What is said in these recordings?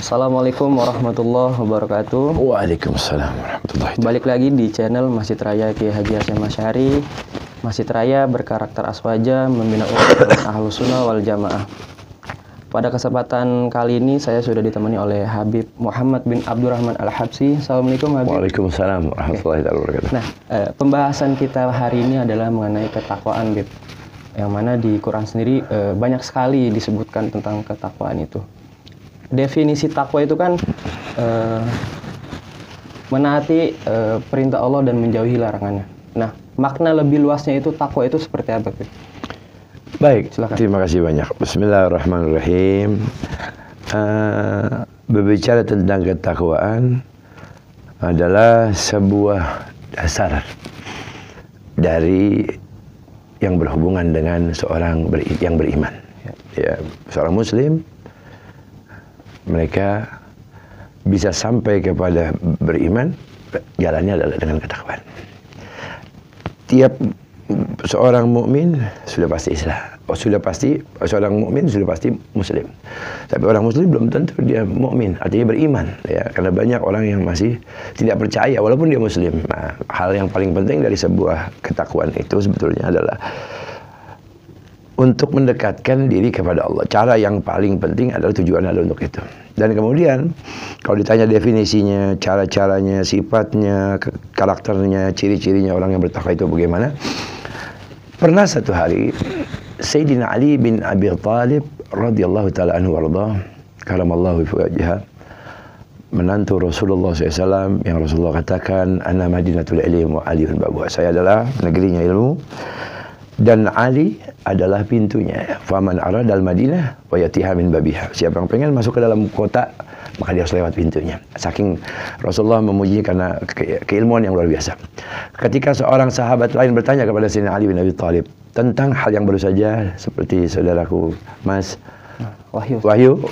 Assalamualaikum warahmatullahi wabarakatuh. Waalaikumsalam warahmatullahi wabarakatuh. Balik lagi di channel Masjid Raya Kiai Haji Hasyim Asy'ari. Masjid Raya berkarakter aswaja, membina umat Ahlus Sunnah wal Jamaah. Pada kesempatan kali ini saya sudah ditemani oleh Habib Muhammad bin Abdurrahman Al-Habsyi. Assalamualaikum Habib. Waalaikumsalam warahmatullahi wabarakatuh. Nah, pembahasan kita hari ini adalah mengenai ketakwaan, Habib. Yang mana di Quran sendiri banyak sekali disebutkan tentang ketakwaan itu. Definisi takwa itu kan menaati perintah Allah dan menjauhi larangannya. Nah, makna lebih luasnya itu takwa itu seperti apa, Habib? Baik, silakan. Terima kasih banyak. Bismillahirrahmanirrahim. Berbicara tentang ketakwaan adalah sebuah dasar dari yang berhubungan dengan seorang yang beriman. Ya, seorang Muslim, mereka bisa sampai kepada beriman, jalannya adalah dengan ketakwaan. Tiap seorang mukmin sudah pasti Islam. Seorang mukmin sudah pasti Muslim. Tapi orang Muslim belum tentu dia mukmin, artinya beriman. Ya, karena banyak orang yang masih tidak percaya walaupun dia Muslim. Nah, hal yang paling penting dari sebuah ketakwaan itu sebetulnya adalah untuk mendekatkan diri kepada Allah. Cara yang paling penting adalah tujuan adalah untuk itu. Dan kemudian kalau ditanya definisinya, cara-caranya, sifatnya, karakternya, ciri-cirinya orang yang bertakwa itu bagaimana? Pernah satu hari Sayyidina Ali bin Abi Thalib radhiyallahu taala anhu warḍah, karamallahu wajhahu, menantu Rasulullah SAW yang Rasulullah katakan, "Ana Madinatul Ilm wa Aliun babuha." Saya adalah negerinya ilmu dan Ali adalah pintunya. Faman aradal Madinah wa yatiha min babiha. Siapa yang pengen masuk ke dalam kota, maka dia harus lewat pintunya. Saking Rasulullah memuji karena keilmuan yang luar biasa. Ketika seorang sahabat lain bertanya kepada Sayyidina Ali bin Abi Thalib tentang hal yang baru saja, seperti saudaraku Mas Wahyu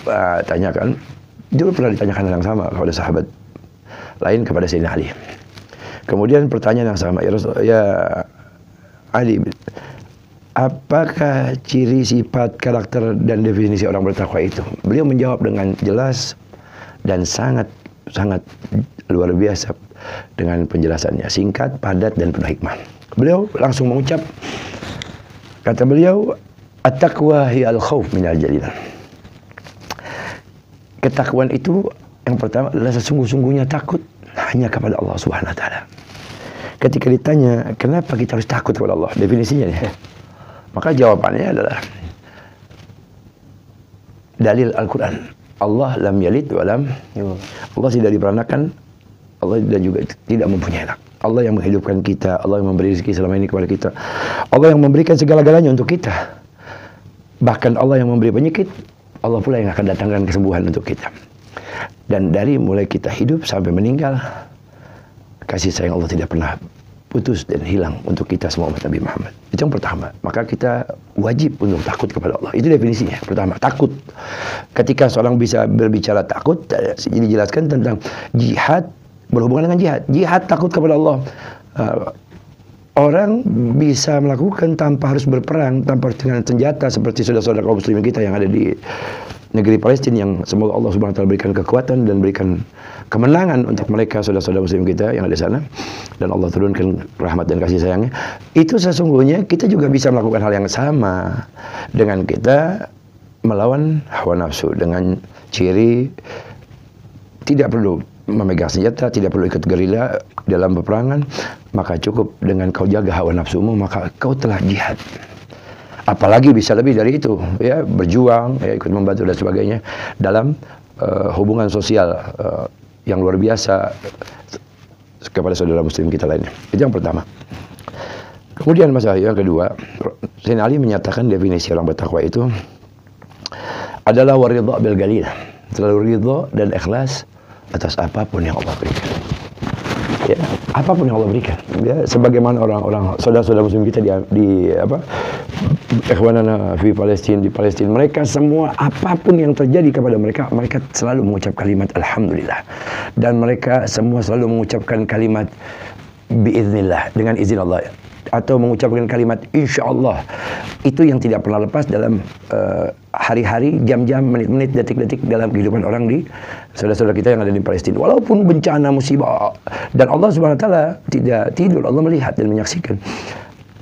tanyakan, dulu pernah ditanyakan hal yang sama kepada sahabat lain kepada Sayyidina Ali. Kemudian pertanyaan yang sama, ya Ali, apakah ciri, sifat, karakter, dan definisi orang bertakwa itu? Beliau menjawab dengan jelas dan sangat luar biasa dengan penjelasannya. Singkat, padat, dan penuh hikmah. Beliau langsung mengucap, kata beliau, at-taqwa hiya al-khawf minal jalil. Ketakwaan itu yang pertama adalah sesungguh-sungguhnya takut hanya kepada Allah Subhanahu wa taala. Ketika ditanya, kenapa kita harus takut kepada Allah? Definisinya ya. Maka jawabannya adalah dalil Al-Quran. Allah lam yalid wa lam yulad. Allah tidak diperanakan, Allah dan juga tidak mempunyai anak. Allah yang menghidupkan kita, Allah yang memberi rezeki selama ini kepada kita. Allah yang memberikan segala-galanya untuk kita. Bahkan Allah yang memberi penyakit, Allah pula yang akan datangkan kesembuhan untuk kita. Dan dari mulai kita hidup sampai meninggal, kasih sayang Allah tidak pernah putus dan hilang untuk kita semua umat Nabi Muhammad. Itu yang pertama. Maka kita wajib untuk takut kepada Allah. Itu definisinya. Pertama, takut. Ketika seorang bisa berbicara takut, jadi jelaskan tentang jihad, berhubungan dengan jihad. Jihad takut kepada Allah. Orang bisa melakukan tanpa harus berperang, tanpa harus dengan senjata, seperti saudara-saudara kaum muslimin kita yang ada di negeri Palestina, yang semoga Allah Subhanahu wa taala berikan kekuatan dan berikan kemenangan untuk mereka, saudara-saudara muslim kita yang ada di sana, dan Allah turunkan rahmat dan kasih sayangnya. Itu sesungguhnya kita juga bisa melakukan hal yang sama dengan kita melawan hawa nafsu dengan ciri tidak perlu memegang senjata, tidak perlu ikut gerilya dalam peperangan, maka cukup dengan kau jaga hawa nafsumu, maka kau telah jihad. Apalagi bisa lebih dari itu, ya, berjuang, ya, ikut membantu dan sebagainya dalam hubungan sosial yang luar biasa kepada saudara muslim kita lainnya. Itu yang pertama. Kemudian masalah yang kedua, Sayyidina Ali menyatakan definisi orang bertakwa itu adalah waridha bil galil, selalu ridha dan ikhlas atas apapun yang Allah berikan. Ya, apapun yang Allah berikan. Ya, sebagaimana orang-orang saudara-saudara muslim kita di ikhwanana di Palestina, mereka semua apapun yang terjadi kepada mereka, mereka selalu mengucap kalimat alhamdulillah, dan mereka semua selalu mengucapkan kalimat biiznillah, dengan izin Allah. atau mengucapkan kalimat insya Allah, itu yang tidak pernah lepas dalam hari-hari, jam-jam, menit-menit, detik-detik dalam kehidupan orang di saudara-saudara kita yang ada di Palestina. Walaupun bencana, musibah, dan Allah Subhanahu wa taala tidak tidur, Allah melihat dan menyaksikan.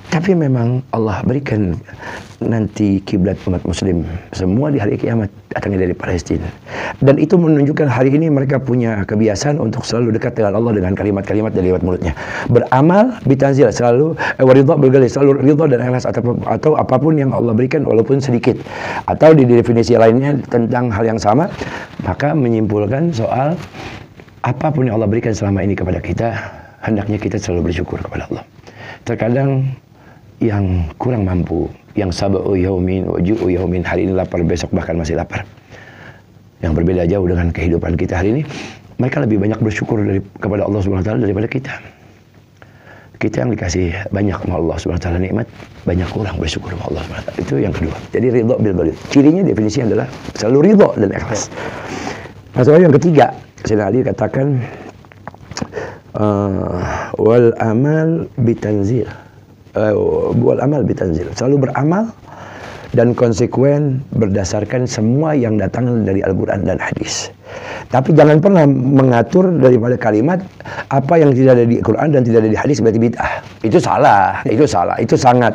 Tapi memang Allah berikan nanti kiblat umat muslim semua di hari kiamat datangnya dari Palestina. Dan itu menunjukkan hari ini mereka punya kebiasaan untuk selalu dekat dengan Allah dengan kalimat-kalimat dari lewat mulutnya. Beramal bitanzil, selalu waridha bilgali, selalu ridha dan ikhlas atau apapun yang Allah berikan walaupun sedikit. Atau di definisi lainnya tentang hal yang sama, maka menyimpulkan soal apapun yang Allah berikan selama ini kepada kita, hendaknya kita selalu bersyukur kepada Allah. Terkadang yang kurang mampu, yang sab'u yaumin wa ju'u yaumin, hari ini lapar, besok bahkan masih lapar, yang berbeda jauh dengan kehidupan kita hari ini, mereka lebih banyak bersyukur kepada Allah Subhanahu wa taala daripada kita. Kita yang dikasih banyak sama Allah Subhanahu wa taala nikmat, banyak kurang bersyukur sama Allah Subhanahu wa taala. Itu yang kedua. Jadi ridha bil balid. Cirinya definisinya adalah selalu ridha dan ikhlas. Masalah yang ketiga, Sayyidina Ali katakan wal amal bitanzil. Wal amal bitanzil, selalu beramal dan konsekuen berdasarkan semua yang datang dari Al-Quran dan hadis. Tapi jangan pernah mengatur daripada kalimat apa yang tidak ada di Quran dan tidak ada di hadis berarti bid'ah. Itu salah, itu sangat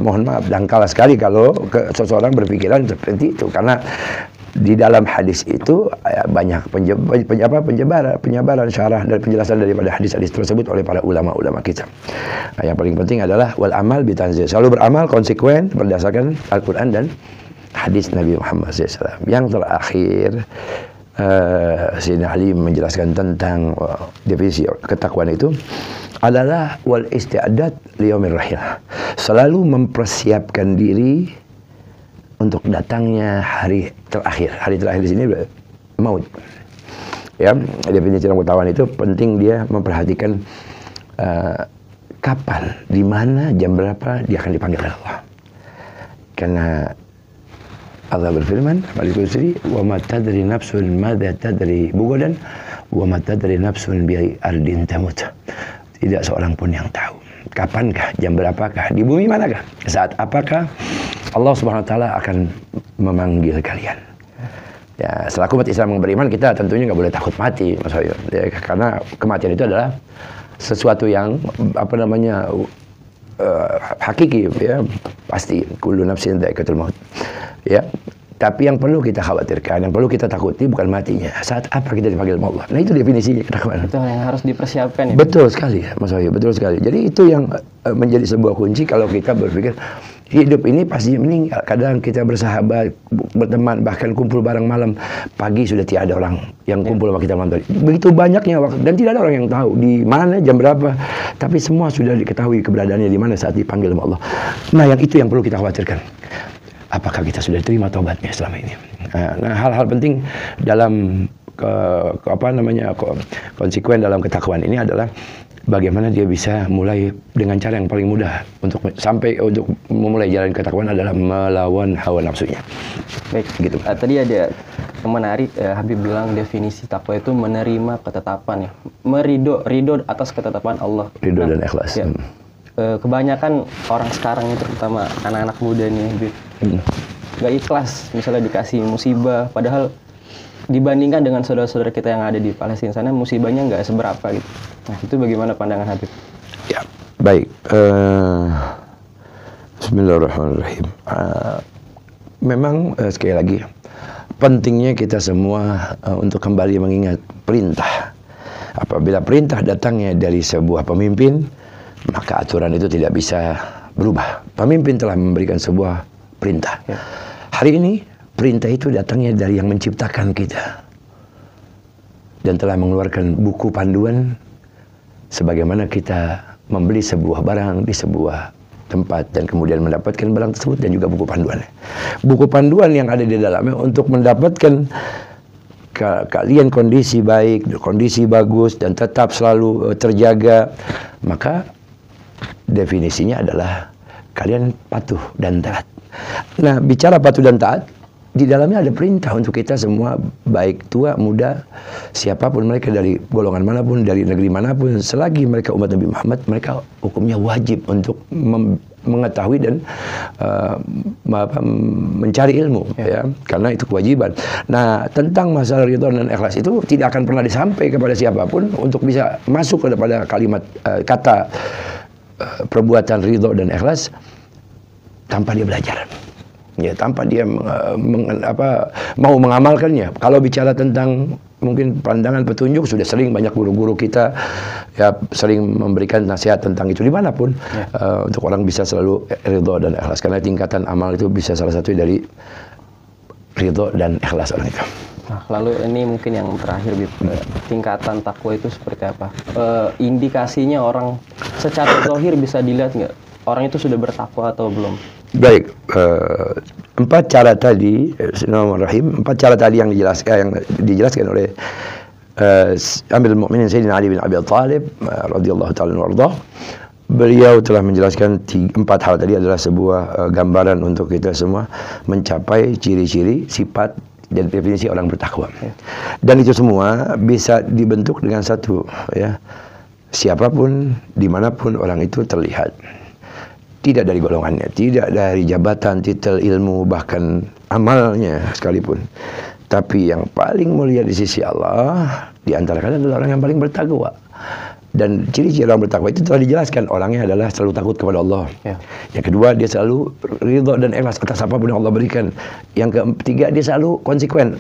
mohon maaf dangkal sekali kalau seseorang berpikiran seperti itu, karena di dalam hadis itu banyak penjabaran, syarah dan penjelasan daripada hadis-hadis tersebut oleh para ulama-ulama kita. Yang paling penting adalah wal amal bitanzil, selalu beramal konsekuen berdasarkan Al-Quran dan hadis Nabi Muhammad SAW. Yang terakhir, Sayyidina Ali menjelaskan tentang definisi ketakwaan itu adalah wal isti'adat liyaumir rahil, selalu mempersiapkan diri untuk datangnya hari terakhir. Hari terakhir di sini maut. Ya, definisi dalam ketakwaan itu penting dia memperhatikan kapan, di mana, jam berapa dia akan dipanggil oleh Allah. Karena Allah berfirman, "Al-Qur'an, wa ma tadri nafsun madza tadri bugodan, wa ma tadri nafsun bi ardin tamut." Tidak seorang pun yang tahu kapankah, jam berapakah, di bumi manakah, saat apakah Allah Subhanahu wa taala akan memanggil kalian. Ya, selaku umat Islam yang beriman, kita tentunya nggak boleh takut mati, Mas Hoyo. Ya, karena kematian itu adalah sesuatu yang hakiki, ya, pasti kullu nafsin dha'iqatul maut. Ya. Tapi yang perlu kita khawatirkan, yang perlu kita takuti bukan matinya, saat apa kita dipanggil Allah. Nah, itu definisinya ketakwaan. Itu yang harus dipersiapkan ya. Betul sekali, Mas Wahyu, betul sekali. Jadi itu yang menjadi sebuah kunci kalau kita berpikir hidup ini pasti meninggal. Kadang kita bersahabat, berteman, bahkan kumpul bareng malam, pagi sudah tiada orang yang kumpul sama kita malam tadi. Begitu banyaknya waktu dan tidak ada orang yang tahu di mana, jam berapa. Tapi semua sudah diketahui keberadaannya di mana saat dipanggil sama Allah. Nah, yang itu yang perlu kita khawatirkan. Apakah kita sudah terima tobatnya selama ini? Nah, hal-hal penting dalam konsekuen dalam ketakwaan ini adalah bagaimana dia bisa mulai dengan cara yang paling mudah untuk memulai jalan ketakwaan adalah melawan hawa nafsunya. Baik, gitu. Tadi ada yang menarik, Habib bilang definisi takwa itu menerima ketetapan ya, ridho atas ketetapan Allah. Ridho dan ikhlas. Ya. Kebanyakan orang sekarang ini, terutama anak-anak muda nih, Habib, nggak ikhlas misalnya dikasih musibah, padahal dibandingkan dengan saudara-saudara kita yang ada di Palestina sana, musibahnya nggak seberapa gitu. Nah, itu bagaimana pandangan Habib? Ya, baik. Bismillahirrahmanirrahim. Memang sekali lagi pentingnya kita semua untuk kembali mengingat perintah. Apabila perintah datangnya dari sebuah pemimpin, maka aturan itu tidak bisa berubah. Pemimpin telah memberikan sebuah perintah. Ya. Hari ini perintah itu datangnya dari yang menciptakan kita dan telah mengeluarkan buku panduan sebagaimana kita membeli sebuah barang di sebuah tempat dan kemudian mendapatkan barang tersebut dan juga buku panduannya. Buku panduan yang ada di dalamnya untuk mendapatkan kalian kondisi baik, kondisi bagus dan tetap selalu terjaga, maka definisinya adalah kalian patuh dan taat. Nah, bicara patuh dan taat, di dalamnya ada perintah untuk kita semua, baik tua, muda, siapapun mereka, dari golongan manapun, dari negeri manapun, selagi mereka umat Nabi Muhammad, mereka hukumnya wajib untuk mengetahui dan mencari ilmu, ya, karena itu kewajiban. Nah, tentang masalah ridho dan ikhlas itu tidak akan pernah disampaikan kepada siapapun untuk bisa masuk kepada kalimat kata perbuatan ridho dan ikhlas tanpa dia belajar. Ya, tanpa dia mau mengamalkannya. Kalau bicara tentang mungkin pandangan petunjuk, sudah sering banyak guru-guru kita ya sering memberikan nasihat tentang itu dimanapun, untuk orang bisa selalu ridho dan ikhlas, karena tingkatan amal itu bisa salah satu dari ridho dan ikhlas orang itu. Nah, lalu ini mungkin yang terakhir, Bib, tingkatan takwa itu seperti apa? Indikasinya orang secara zahir bisa dilihat nggak orang itu sudah bertakwa atau belum? Baik, 4 cara tadi, Bismillahirrahmanirrahim, 4 cara tadi yang dijelaskan oleh Amirul Mukminin Sayyidina Ali bin Abi Thalib radhiyallahu ta'ala anhu. Beliau telah menjelaskan 4 hal tadi adalah sebuah gambaran untuk kita semua mencapai ciri-ciri, sifat dan definisi orang bertakwa. Dan itu semua bisa dibentuk dengan satu, ya, siapapun, dimanapun orang itu terlihat. Tidak dari golongannya, tidak dari jabatan, titel, ilmu, bahkan amalnya sekalipun. Tapi yang paling mulia di sisi Allah, di antara kalian adalah orang yang paling bertakwa. Dan ciri-ciri orang bertakwa itu telah dijelaskan. Orangnya adalah selalu takut kepada Allah. Yang kedua, dia selalu ridho dan ikhlas atas apapun yang Allah berikan. Yang ketiga, dia selalu konsekuen,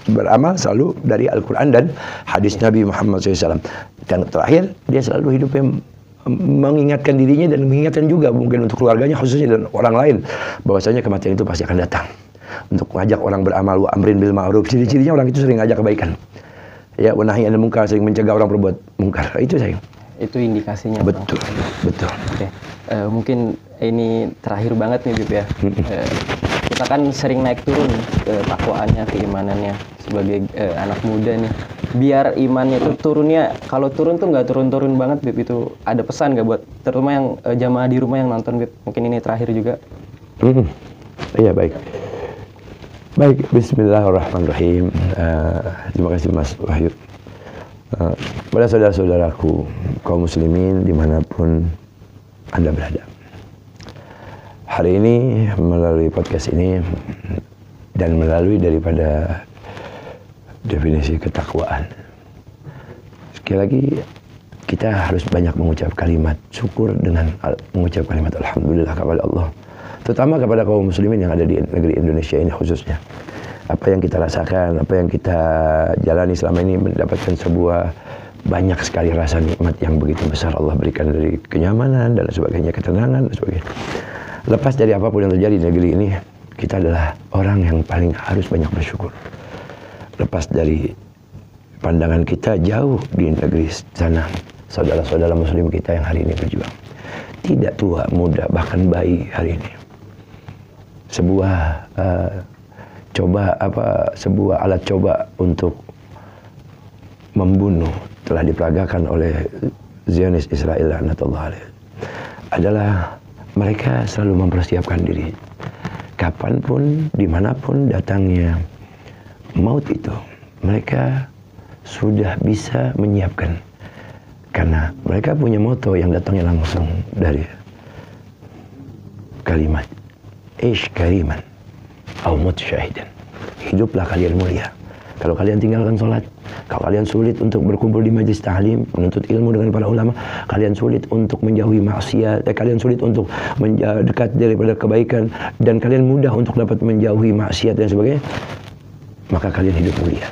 beramal selalu dari Al-Quran dan hadis Nabi Muhammad SAW. Dan terakhir, dia selalu hidupnya mengingatkan dirinya dan mengingatkan juga mungkin untuk keluarganya khususnya dan orang lain bahwasanya kematian itu pasti akan datang. Untuk mengajak orang beramal, wa amrin bil ma'ruf, ciri-cirinya orang itu sering ngajak kebaikan, ya, wa nahyi anil munkar, sering mencegah orang berbuat mungkar. Itu saya. Itu indikasinya. Betul, betul. Oke. Mungkin ini terakhir banget nih, Bib, ya. Kita kan sering naik turun ketakwaannya, keimanannya sebagai anak muda nih. Biar imannya itu turunnya, kalau turun tuh nggak turun-turun banget, Bib. Itu ada pesan nggak buat terutama yang jamaah di rumah yang nonton, Bib? Mungkin ini terakhir juga. Iya, baik. Baik, bismillahirrahmanirrahim. Terima kasih Mas Wahyu. Pada saudara-saudaraku kaum muslimin dimanapun Anda berada, hari ini melalui podcast ini dan melalui daripada definisi ketakwaan, sekali lagi kita harus banyak mengucap kalimat syukur dengan mengucap kalimat alhamdulillah kepada Allah, terutama kepada kaum muslimin yang ada di negeri Indonesia ini khususnya. Apa yang kita rasakan, apa yang kita jalani selama ini mendapatkan sebuah banyak sekali rasa nikmat yang begitu besar Allah berikan, dari kenyamanan dan sebagainya, ketenangan dan sebagainya. Lepas dari apapun yang terjadi di negeri ini, kita adalah orang yang paling harus banyak bersyukur. Lepas dari pandangan kita jauh di negeri sana, saudara-saudara muslim kita yang hari ini berjuang, tidak tua, muda, bahkan bayi hari ini. Sebuah sebuah alat coba untuk membunuh telah diperagakan oleh Zionis Israel laknatullah alaih. Adalah mereka selalu mempersiapkan diri. Kapanpun, dimanapun datangnya maut itu, mereka sudah bisa menyiapkan. Karena mereka punya moto yang datangnya langsung dari kalimat Ish kariman au mut syahidan. Hiduplah kalian mulia kalau kalian tinggalkan sholat, kalau kalian sulit untuk berkumpul di majlis ta'lim, menuntut ilmu dengan para ulama, kalian sulit untuk menjauhi maksiat, kalian sulit untuk dekat daripada kebaikan, dan kalian mudah untuk dapat menjauhi maksiat dan sebagainya, maka kalian hidup mulia.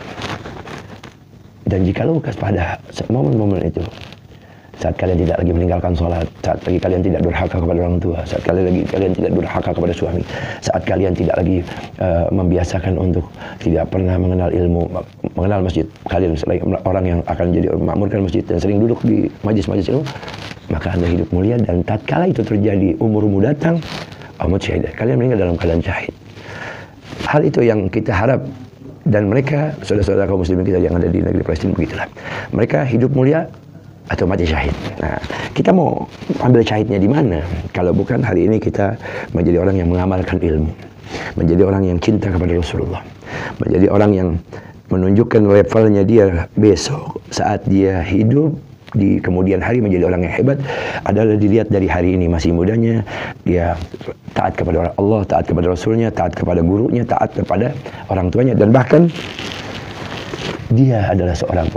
Dan jikalau pada momen-momen itu, saat kalian tidak lagi meninggalkan sholat, saat lagi kalian tidak durhaka kepada orang tua, saat kalian tidak durhaka kepada suami, saat kalian tidak lagi membiasakan untuk tidak pernah mengenal ilmu, mengenal masjid, kalian orang yang akan jadi makmurkan masjid dan sering duduk di majlis-majlis ilmu, maka Anda hidup mulia. Dan tatkala itu terjadi, umurmu datang, amat syahid, kalian meninggal dalam keadaan syahid. Hal itu yang kita harap. Dan mereka, saudara-saudara kaum muslimin kita yang ada di negeri Palestina, begitulah. Mereka hidup mulia atau mati syahid. Nah, kita mau ambil syahidnya di mana? Kalau bukan hari ini kita menjadi orang yang mengamalkan ilmu. menjadi orang yang cinta kepada Rasulullah, menjadi orang yang menunjukkan levelnya dia besok saat dia hidup di kemudian hari menjadi orang yang hebat adalah dilihat dari hari ini masih mudanya dia taat kepada Allah, taat kepada Rasulnya, taat kepada gurunya, taat kepada orang tuanya, dan bahkan dia adalah seorang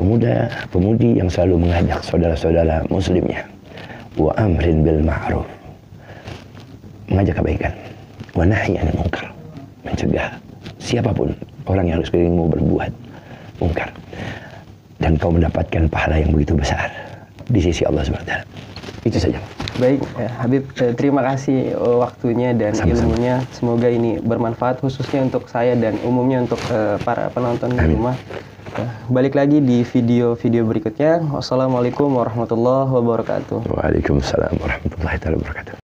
pemudi yang selalu mengajak saudara-saudara muslimnya wa amrin bil ma'ruf, mengajak kebaikan, wa nahyi 'anil munkar, mencegah siapapun orang yang harus sekelilingmu berbuat mungkar, dan kau mendapatkan pahala yang begitu besar di sisi Allah SWT. Itu saja. Baik, Habib, terima kasih waktunya dan ilmunya. Semoga ini bermanfaat khususnya untuk saya dan umumnya untuk para penonton di rumah. Balik lagi di video-video berikutnya. Wassalamualaikum warahmatullahi wabarakatuh. Waalaikumsalam warahmatullahi wabarakatuh.